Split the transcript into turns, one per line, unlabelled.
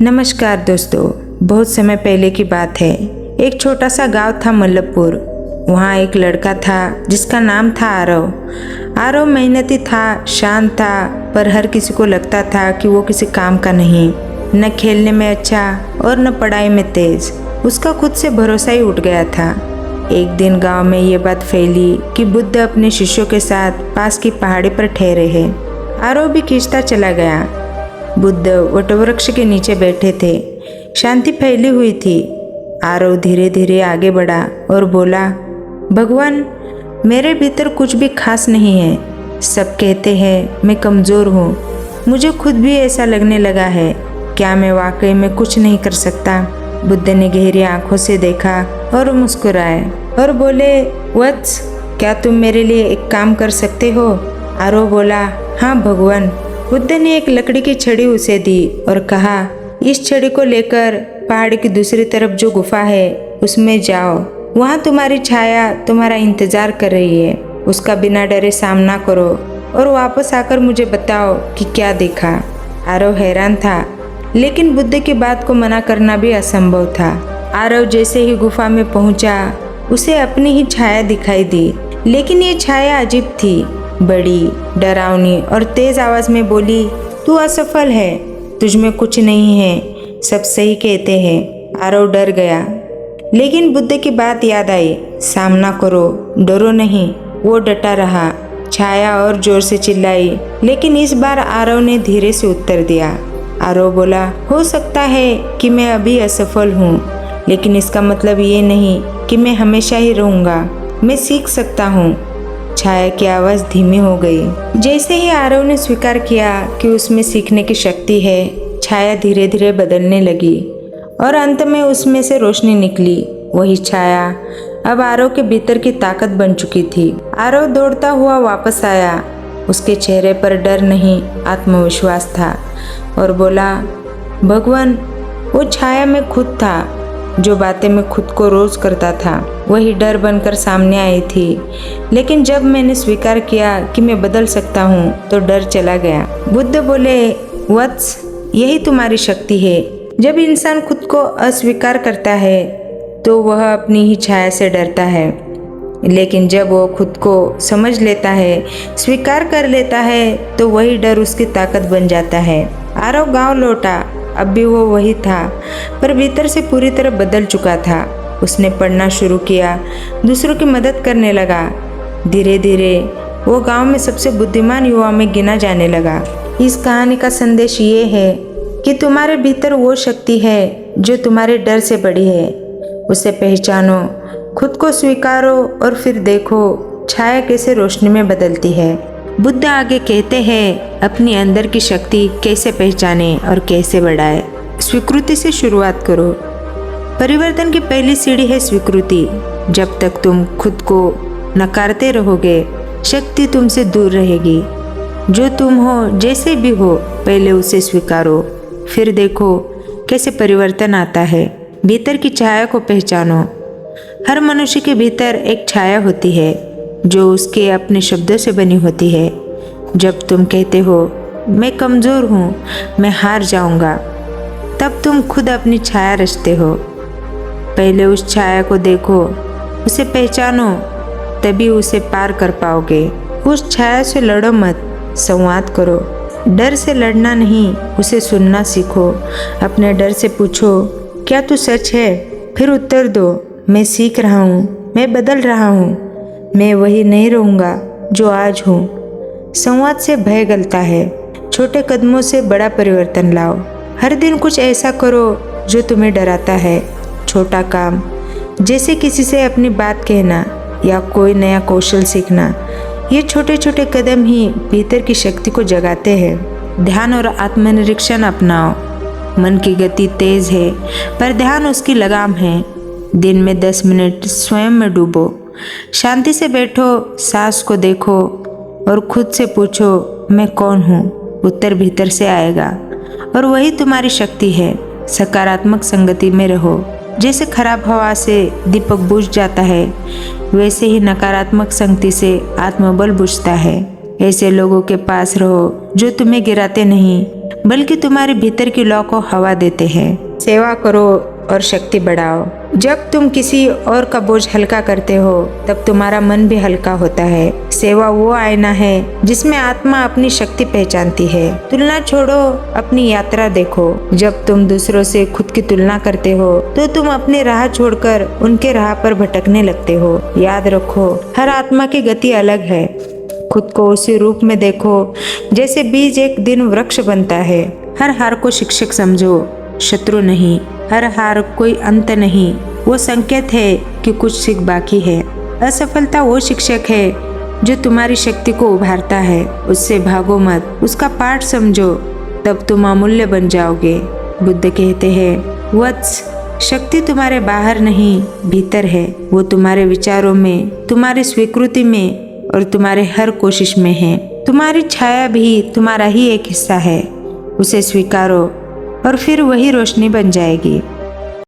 नमस्कार दोस्तों। बहुत समय पहले की बात है। एक छोटा सा गांव था मल्लपुर। वहाँ एक लड़का था जिसका नाम था आरव। आरव मेहनती था, शांत था, पर हर किसी को लगता था कि वो किसी काम का नहीं। न खेलने में अच्छा और न पढ़ाई में तेज। उसका खुद से भरोसा ही उठ गया था। एक दिन गांव में ये बात फैली कि बुद्ध अपने शिष्यों के साथ पास की पहाड़ी पर ठहरे हैं। आरव भी खींचता चला गया। बुद्ध वटवृक्ष के नीचे बैठे थे। शांति फैली हुई थी। आरव धीरे धीरे आगे बढ़ा और बोला, भगवान, मेरे भीतर कुछ भी खास नहीं है। सब कहते हैं मैं कमज़ोर हूँ। मुझे खुद भी ऐसा लगने लगा है। क्या मैं वाकई में कुछ नहीं कर सकता? बुद्ध ने गहरी आंखों से देखा और मुस्कुराए और बोले, वत्स, क्या तुम मेरे लिए एक काम कर सकते हो? आरव बोला, हाँ भगवान। बुद्ध ने एक लकड़ी की छड़ी उसे दी और कहा, इस छड़ी को लेकर पहाड़ की दूसरी तरफ जो गुफा है उसमें जाओ। वहाँ तुम्हारी छाया तुम्हारा इंतजार कर रही है। उसका बिना डरे सामना करो और वापस आकर मुझे बताओ कि क्या देखा। आरव हैरान था, लेकिन बुद्ध की बात को मना करना भी असंभव था। आरव जैसे ही गुफा में पहुंचा, उसे अपनी ही छाया दिखाई दी। लेकिन ये छाया अजीब थी, बड़ी, डरावनी और तेज आवाज में बोली, तू असफल है, तुझमें कुछ नहीं है, सब सही कहते हैं। आरव डर गया, लेकिन बुद्ध की बात याद आई, सामना करो, डरो नहीं। वो डटा रहा। छाया और जोर से चिल्लाई, लेकिन इस बार आरव ने धीरे से उत्तर दिया। आरव बोला, हो सकता है कि मैं अभी असफल हूँ, लेकिन इसका मतलब ये नहीं कि मैं हमेशा ही रहूँगा। मैं सीख सकता हूँ। छाया की आवाज़ धीमी हो गई। जैसे ही आरव ने स्वीकार किया कि उसमें सीखने की शक्ति है, छाया धीरे धीरे बदलने लगी और अंत में उसमें से रोशनी निकली। वही छाया अब आरव के भीतर की ताकत बन चुकी थी। आरव दौड़ता हुआ वापस आया। उसके चेहरे पर डर नहीं, आत्मविश्वास था और बोला, भगवान, वो छाया में खुद था। जो बातें मैं खुद को रोज करता था वही डर बनकर सामने आई थी। लेकिन जब मैंने स्वीकार किया कि मैं बदल सकता हूँ तो डर चला गया। बुद्ध बोले, वत्स, यही तुम्हारी शक्ति है। जब इंसान खुद को अस्वीकार करता है तो वह अपनी ही छाया से डरता है, लेकिन जब वो खुद को समझ लेता है, स्वीकार कर लेता है, तो वही डर उसकी ताकत बन जाता है। आरव गांव लौटा। अब भी वो वही था, पर भीतर से पूरी तरह बदल चुका था। उसने पढ़ना शुरू किया, दूसरों की मदद करने लगा। धीरे धीरे वो गांव में सबसे बुद्धिमान युवा में गिना जाने लगा। इस कहानी का संदेश ये है कि तुम्हारे भीतर वो शक्ति है जो तुम्हारे डर से बड़ी है। उसे पहचानो, खुद को स्वीकारो और फिर देखो छाया कैसे रोशनी में बदलती है। बुद्ध आगे कहते हैं, अपनी अंदर की शक्ति कैसे पहचाने और कैसे बढ़ाए। स्वीकृति से शुरुआत करो। परिवर्तन की पहली सीढ़ी है स्वीकृति। जब तक तुम खुद को नकारते रहोगे, शक्ति तुमसे दूर रहेगी। जो तुम हो, जैसे भी हो, पहले उसे स्वीकारो, फिर देखो कैसे परिवर्तन आता है। भीतर की छाया को पहचानो। हर मनुष्य के भीतर एक छाया होती है जो उसके अपने शब्दों से बनी होती है। जब तुम कहते हो, मैं कमज़ोर हूँ, मैं हार जाऊँगा, तब तुम खुद अपनी छाया रचते हो। पहले उस छाया को देखो, उसे पहचानो, तभी उसे पार कर पाओगे। उस छाया से लड़ो मत, संवाद करो। डर से लड़ना नहीं, उसे सुनना सीखो। अपने डर से पूछो, क्या तू सच है? फिर उत्तर दो, मैं सीख रहा हूँ, मैं बदल रहा हूँ, मैं वही नहीं रहूँगा जो आज हूँ। संवाद से भय गलता है। छोटे कदमों से बड़ा परिवर्तन लाओ। हर दिन कुछ ऐसा करो जो तुम्हें डराता है। छोटा काम, जैसे किसी से अपनी बात कहना या कोई नया कौशल सीखना। ये छोटे छोटे कदम ही भीतर की शक्ति को जगाते हैं। ध्यान और आत्मनिरीक्षण अपनाओ। मन की गति तेज है, पर ध्यान उसकी लगाम है। दिन में 10 मिनट स्वयं में डूबो। शांति से बैठो, सांस को देखो और खुद से पूछो, मैं कौन हूँ? उत्तर भीतर से आएगा और वही तुम्हारी शक्ति है। सकारात्मक संगति में रहो। जैसे खराब हवा से दीपक बुझ जाता है, वैसे ही नकारात्मक संगति से आत्मबल बुझता है। ऐसे लोगों के पास रहो जो तुम्हें गिराते नहीं बल्कि तुम्हारे भीतर की लौ को हवा देते हैं। सेवा करो और शक्ति बढ़ाओ। जब तुम किसी और का बोझ हल्का करते हो तब तुम्हारा मन भी हल्का होता है। सेवा वो आईना है जिसमें आत्मा अपनी शक्ति पहचानती है। तुलना छोड़ो, अपनी यात्रा देखो। जब तुम दूसरों से खुद की तुलना करते हो तो तुम अपनी राह छोड़कर उनके राह पर भटकने लगते हो। याद रखो, हर आत्मा की गति अलग है। खुद को उसी रूप में देखो जैसे बीज एक दिन वृक्ष बनता है। हर हार को शिक्षक समझो, शत्रु नहीं। हर हार कोई अंत नहीं, वो संकेत है कि कुछ सीख बाकी है। असफलता वो शिक्षक है जो तुम्हारी शक्ति को उभारता है। उससे भागो मत, उसका पाठ समझो, तब तुम अमूल्य बन जाओगे। बुद्ध कहते हैं, वत्स, शक्ति तुम्हारे बाहर नहीं भीतर है। वो तुम्हारे विचारों में, तुम्हारी स्वीकृति में और तुम्हारे हर कोशिश में है। तुम्हारी छाया भी तुम्हारा ही एक हिस्सा है। उसे स्वीकारो और फिर वही रोशनी बन जाएगी।